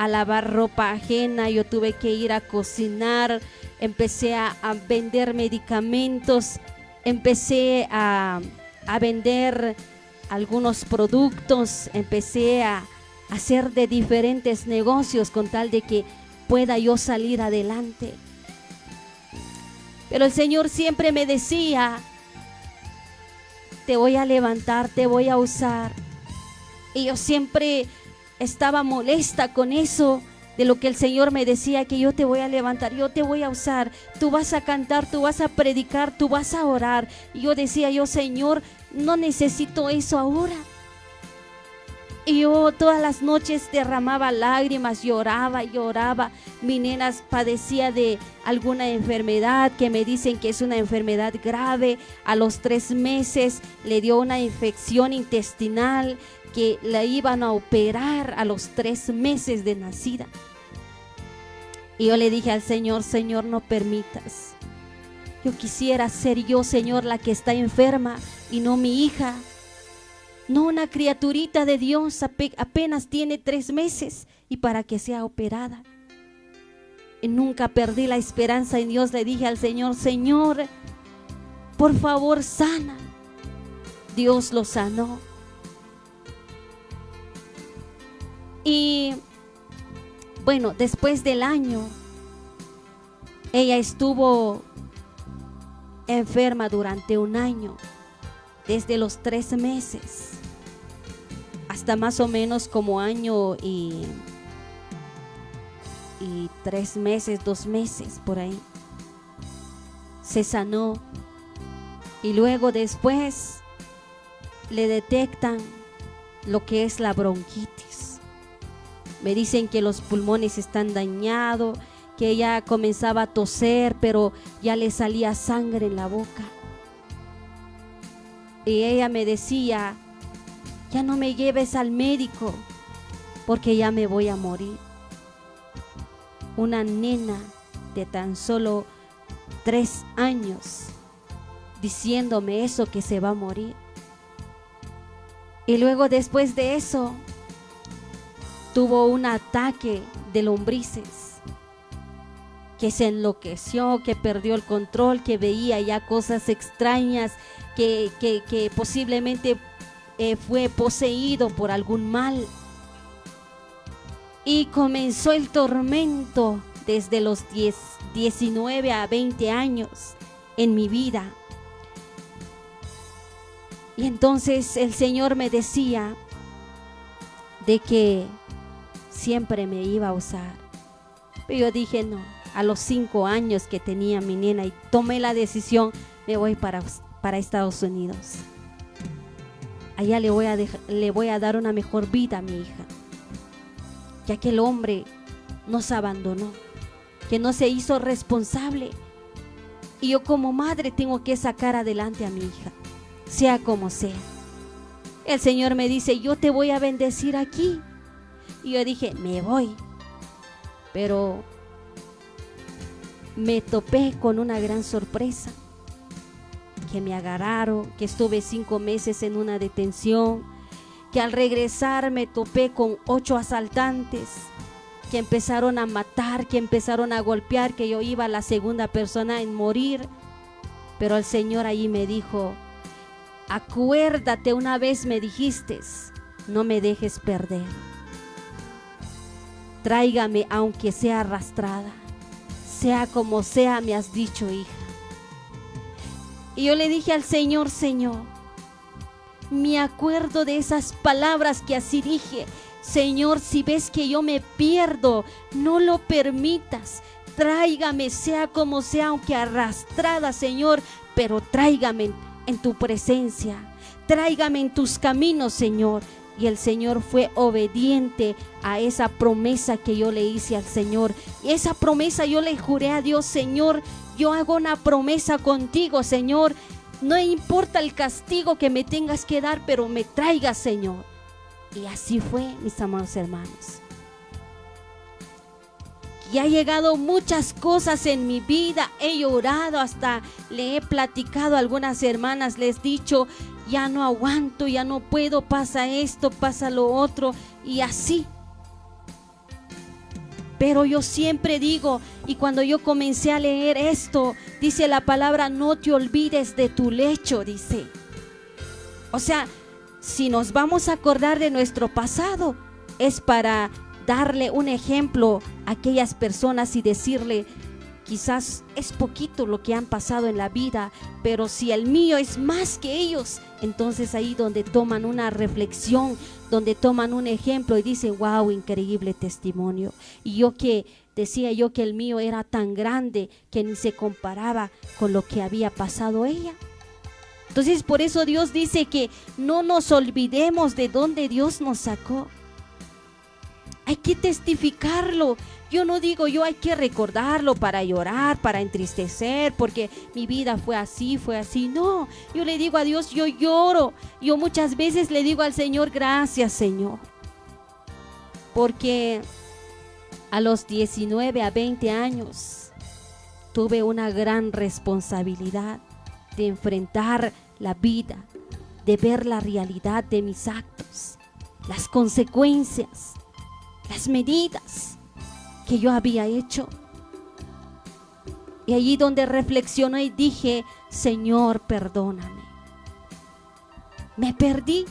[SPEAKER 1] lavar ropa ajena, yo tuve que ir a cocinar, empecé a vender medicamentos, empecé a vender algunos productos, empecé a hacer de diferentes negocios con tal de que pueda yo salir adelante. Pero el Señor siempre me decía, te voy a levantar, te voy a usar. Y yo siempre estaba molesta con eso, de lo que el Señor me decía, que yo te voy a levantar, yo te voy a usar, tú vas a cantar, tú vas a predicar, tú vas a orar. Y yo decía, Señor, no necesito eso ahora. Y yo todas las noches derramaba lágrimas, lloraba. Mi nena padecía de alguna enfermedad que me dicen que es una enfermedad grave. A los 3 meses le dio una infección intestinal que la iban a operar a los 3 meses de nacida. Y yo le dije al Señor, Señor, no permitas. Yo quisiera ser yo, Señor, la que está enferma y no mi hija. No una criaturita de Dios, apenas tiene 3 meses y para que sea operada. Y nunca perdí la esperanza en Dios. Le dije al Señor, Señor, por favor, sana. Dios lo sanó. Y bueno, después del año, ella estuvo enferma durante 1 año, desde los 3 meses hasta más o menos como año y y 3 meses, 2 meses por ahí. Se sanó y luego después le detectan lo que es la bronquitis. Me dicen que los pulmones están dañados, que ella comenzaba a toser, pero ya le salía sangre en la boca. Y ella me decía, ya no me lleves al médico, porque ya me voy a morir. Una nena de tan solo 3 años diciéndome eso, que se va a morir. Y luego después de eso tuvo un ataque de lombrices, que se enloqueció, que perdió el control, que veía ya cosas extrañas, que posiblemente fue poseído por algún mal. Y comenzó el tormento desde los 19 a 20 años en mi vida. Y entonces el Señor me decía de que siempre me iba a usar. Pero yo dije no, a los 5 años que tenía mi nena, y tomé la decisión, me voy para Estados Unidos. Allá le voy a dar una mejor vida a mi hija, ya que el hombre nos abandonó, que no se hizo responsable. Y yo como madre tengo que sacar adelante a mi hija, sea como sea. El Señor me dice, yo te voy a bendecir aquí. Y yo dije, me voy. Pero me topé con una gran sorpresa, que me agarraron, que estuve 5 meses en una detención, que al regresar me topé con 8 asaltantes, que empezaron a matar, que empezaron a golpear, que yo iba la segunda persona en morir. Pero el Señor ahí me dijo, acuérdate, una vez me dijiste, no me dejes perder. Tráigame aunque sea arrastrada, sea como sea, me has dicho, hija. Y yo le dije al Señor, Señor, me acuerdo de esas palabras que así dije. Señor, si ves que yo me pierdo, no lo permitas. Tráigame, sea como sea, aunque arrastrada, Señor, pero tráigame en tu presencia. Tráigame en tus caminos, Señor. Y el Señor fue obediente a esa promesa que yo le hice al Señor. Y esa promesa yo le juré a Dios, Señor, yo hago una promesa contigo, Señor. No importa el castigo que me tengas que dar, pero me traigas, Señor. Y así fue, mis amados hermanos. Y ha llegado muchas cosas en mi vida. He llorado, hasta le he platicado a algunas hermanas, les he dicho, ya no aguanto, ya no puedo, pasa esto, pasa lo otro, y así. Pero yo siempre digo, y cuando yo comencé a leer esto, dice la palabra, no te olvides de tu lecho, dice. O sea, si nos vamos a acordar de nuestro pasado, es para darle un ejemplo a aquellas personas y decirle, quizás es poquito lo que han pasado en la vida, pero si el mío es más que ellos, entonces ahí donde toman una reflexión, donde toman un ejemplo y dicen, wow, increíble testimonio. Y yo que decía yo que el mío era tan grande que ni se comparaba con lo que había pasado ella. Entonces por eso Dios dice que no nos olvidemos de dónde Dios nos sacó. Hay que testificarlo. Yo no digo yo hay que recordarlo para llorar, para entristecer, porque mi vida fue así. No, yo le digo a Dios, yo lloro. Yo muchas veces le digo al Señor, gracias, Señor. Porque a los 19 a 20 años tuve una gran responsabilidad de enfrentar la vida, de ver la realidad de mis actos, las consecuencias, las medidas que yo había hecho. Y allí donde reflexioné y dije, Señor, perdóname. Me perdí.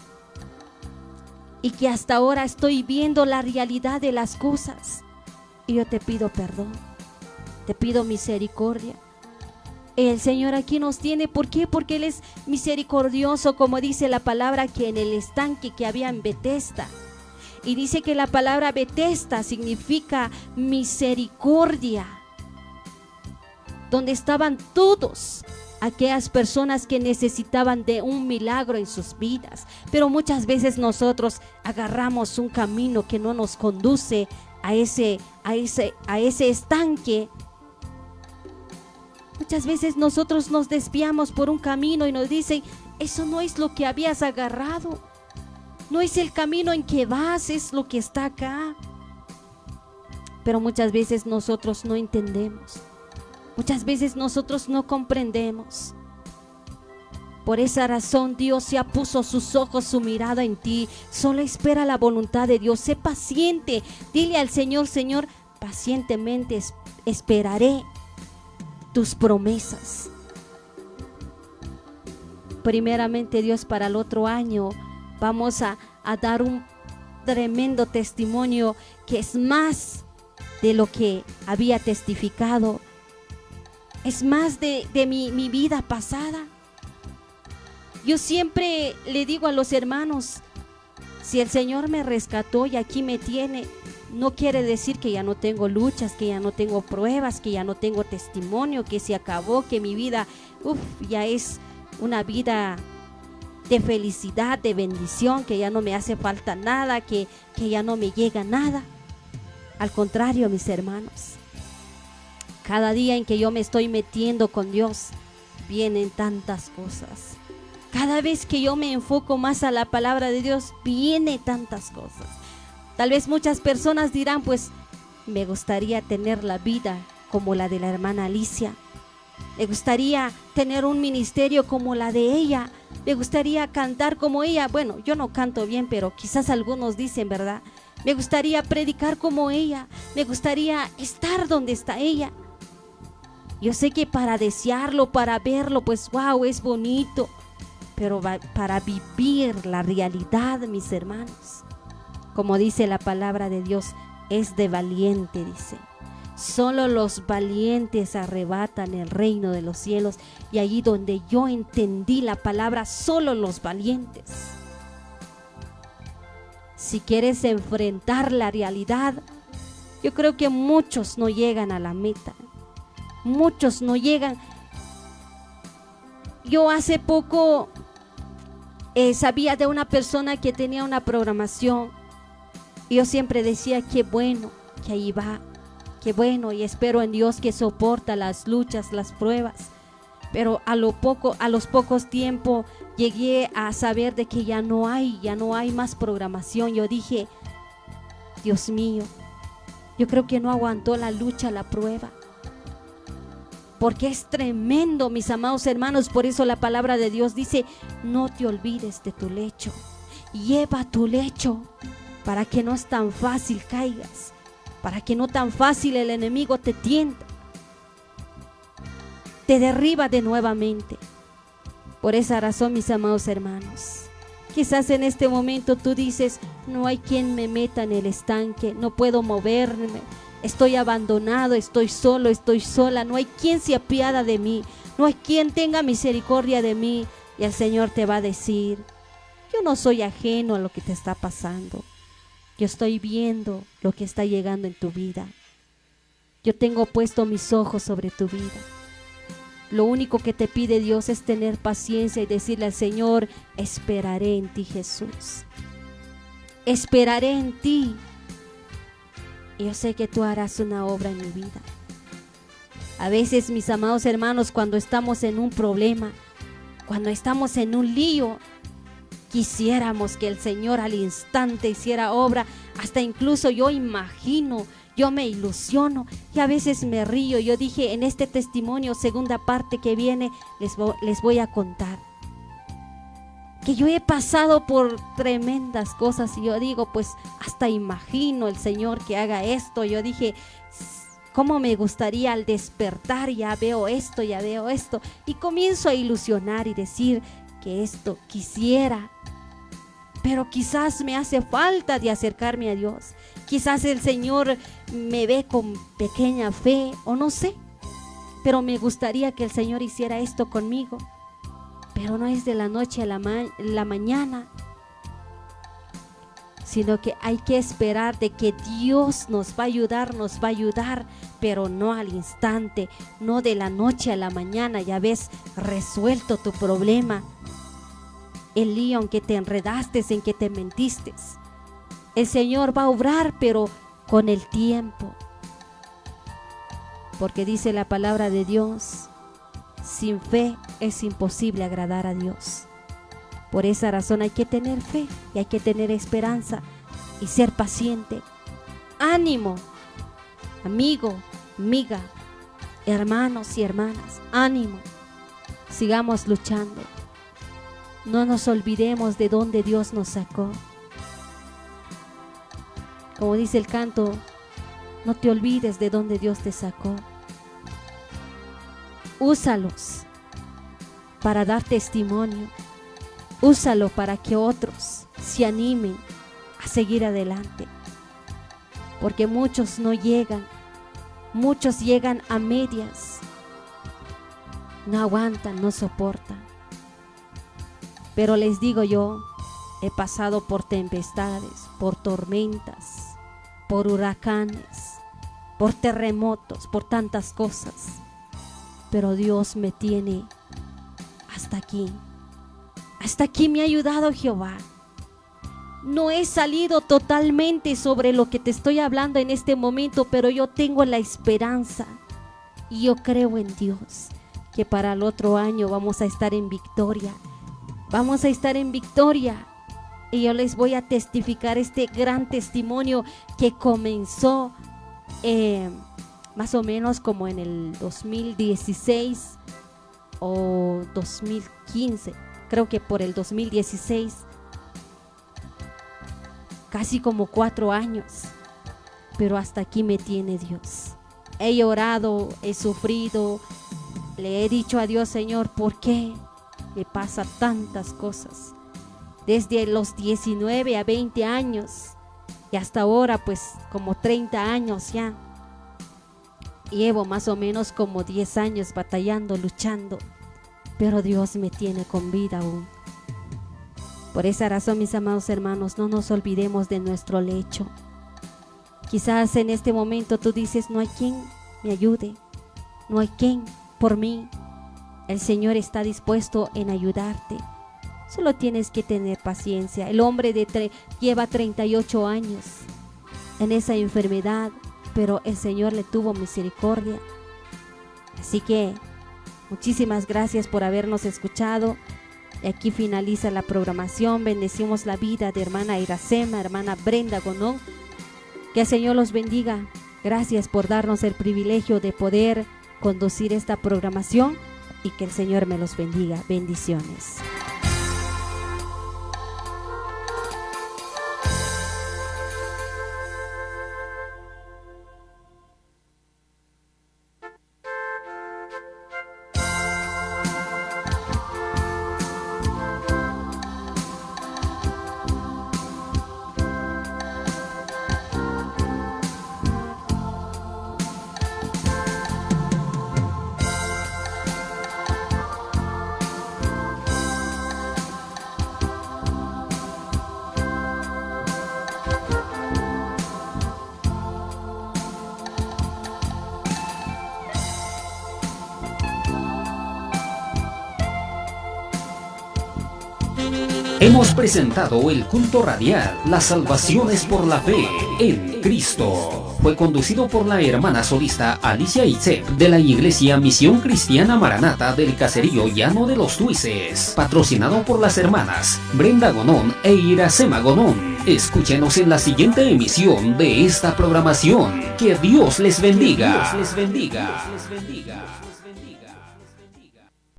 [SPEAKER 1] Y que hasta ahora estoy viendo la realidad de las cosas. Y yo te pido perdón. Te pido misericordia. El Señor aquí nos tiene. ¿Por qué? Porque Él es misericordioso, como dice la palabra, que en el estanque que había en Betesda, Y dice que la palabra Betesda significa misericordia, donde estaban todos aquellas personas que necesitaban de un milagro en sus vidas. Pero muchas veces nosotros agarramos un camino que no nos conduce a ese estanque. Muchas veces nosotros nos desviamos por un camino y nos dicen: eso no es lo que habías agarrado, no es el camino en que vas, es lo que está acá. Pero muchas veces nosotros no entendemos, muchas veces nosotros no comprendemos. Por esa razón Dios ya puso sus ojos, su mirada en ti. Solo espera la voluntad de Dios. Sé paciente, dile al Señor: Señor, pacientemente esperaré tus promesas. Primeramente Dios, para el otro año vamos a dar un tremendo testimonio que es más de lo que había testificado, es más de mi vida pasada. Yo siempre le digo a los hermanos: si el Señor me rescató y aquí me tiene, no quiere decir que ya no tengo luchas, que ya no tengo pruebas, que ya no tengo testimonio, que se acabó, que mi vida ya es una vida de felicidad, de bendición, que ya no me hace falta nada, que ya no me llega nada. Al contrario, mis hermanos, cada día en que yo me estoy metiendo con Dios, vienen tantas cosas. Cada vez que yo me enfoco más a la palabra de Dios, viene tantas cosas. Tal vez muchas personas dirán: pues me gustaría tener la vida como la de la hermana Alicia, me gustaría tener un ministerio como la de ella, me gustaría cantar como ella. Bueno, yo no canto bien, pero quizás algunos dicen, ¿verdad? Me gustaría predicar como ella, me gustaría estar donde está ella. Yo sé que para desearlo, para verlo, pues wow, es bonito, pero para vivir la realidad, mis hermanos, como dice la palabra de Dios, es de valiente, dice. Solo los valientes arrebatan el reino de los cielos. Y allí donde yo entendí la palabra, solo los valientes. Si quieres enfrentar la realidad, yo creo que muchos no llegan a la meta. Muchos no llegan. Yo hace poco sabía de una persona que tenía una programación. Y yo siempre decía: qué bueno que ahí va, qué bueno, y espero en Dios que soporta las luchas, las pruebas. Pero a los pocos tiempos llegué a saber de que ya no hay más programación. Yo dije: Dios mío, yo creo que no aguantó la lucha, la prueba. Porque es tremendo, mis amados hermanos. Por eso la palabra de Dios dice: no te olvides de tu lecho, lleva tu lecho, para que no es tan fácil caigas, para que no tan fácil el enemigo te tienta, te derriba de nuevamente. Por esa razón, mis amados hermanos, quizás en este momento tú dices: no hay quien me meta en el estanque, no puedo moverme, estoy abandonado, estoy solo, estoy sola, no hay quien se apiada de mí, no hay quien tenga misericordia de mí. Y el Señor te va a decir: yo no soy ajeno a lo que te está pasando, yo estoy viendo lo que está llegando en tu vida, yo tengo puesto mis ojos sobre tu vida. Lo único que te pide Dios es tener paciencia y decirle al Señor: esperaré en ti, Jesús, esperaré en ti, y yo sé que tú harás una obra en mi vida. A veces, mis amados hermanos, cuando estamos en un problema, cuando estamos en un lío, quisiéramos que el Señor al instante hiciera obra. Hasta incluso yo imagino, yo me ilusiono y a veces me río. Yo dije, en este testimonio, segunda parte que viene, les voy a contar que yo he pasado por tremendas cosas. Y yo digo, pues hasta imagino el Señor que haga esto. Yo dije, cómo me gustaría al despertar, ya veo esto, y comienzo a ilusionar y decir que esto quisiera, pero quizás me hace falta de acercarme a Dios. Quizás el Señor me ve con pequeña fe, o no sé, pero me gustaría que el Señor hiciera esto conmigo, pero no es de la noche a la mañana. sino que hay que esperar de que Dios nos va a ayudar, pero no al instante, no de la noche a la mañana. Ya ves resuelto tu problema, el lío en que te enredaste, en que te mentiste. El Señor va a obrar, pero con el tiempo, porque dice la palabra de Dios: sin fe es imposible agradar a Dios. Por esa razón hay que tener fe y hay que tener esperanza y ser paciente. Ánimo, amigo, amiga, hermanos y hermanas, ánimo. Sigamos luchando. No nos olvidemos de dónde Dios nos sacó. Como dice el canto, no te olvides de dónde Dios te sacó. Úsalos para dar testimonio. Úsalo para que otros se animen a seguir adelante. Porque muchos no llegan. Muchos llegan a medias. No aguantan, no soportan. Pero les digo yo, he pasado por tempestades, por tormentas, por huracanes, por terremotos, por tantas cosas. Pero Dios me tiene hasta aquí. Hasta aquí me ha ayudado Jehová. No he salido totalmente sobre lo que te estoy hablando en este momento, pero yo tengo la esperanza y yo creo en Dios que para el otro año vamos a estar en victoria. Vamos a estar en victoria. Y yo les voy a testificar este gran testimonio que comenzó más o menos como en el 2016 o 2015. Creo que por el 2016, casi como 4 años, pero hasta aquí me tiene Dios. He llorado, he sufrido, le he dicho a Dios: Señor, ¿por qué me pasa tantas cosas? Desde los 19 a 20 años y hasta ahora pues como 30 años ya. Llevo más o menos como 10 años batallando, luchando. Pero Dios me tiene con vida aún. Por esa razón, mis amados hermanos, no nos olvidemos de nuestro lecho. Quizás en este momento tú dices: no hay quien me ayude, no hay quien por mí. El Señor está dispuesto en ayudarte. Solo tienes que tener paciencia. El hombre lleva 38 años en esa enfermedad, pero el Señor le tuvo misericordia. Así que muchísimas gracias por habernos escuchado. Y aquí finaliza la programación. Bendecimos la vida de hermana Iracema, hermana Brenda Gonón. Que el Señor los bendiga. Gracias por darnos el privilegio de poder conducir esta programación y que el Señor me los bendiga. Bendiciones.
[SPEAKER 2] Hemos presentado el culto radial La Salvación es por la Fe en Cristo. Fue conducido por la hermana solista Alicia Itzep de la Iglesia Misión Cristiana Maranata del Caserío Llano de los Tuises. Patrocinado por las hermanas Brenda Gonón e Iracema Gonón. Escúchenos en la siguiente emisión de esta programación. Que Dios les bendiga. Que Dios les bendiga.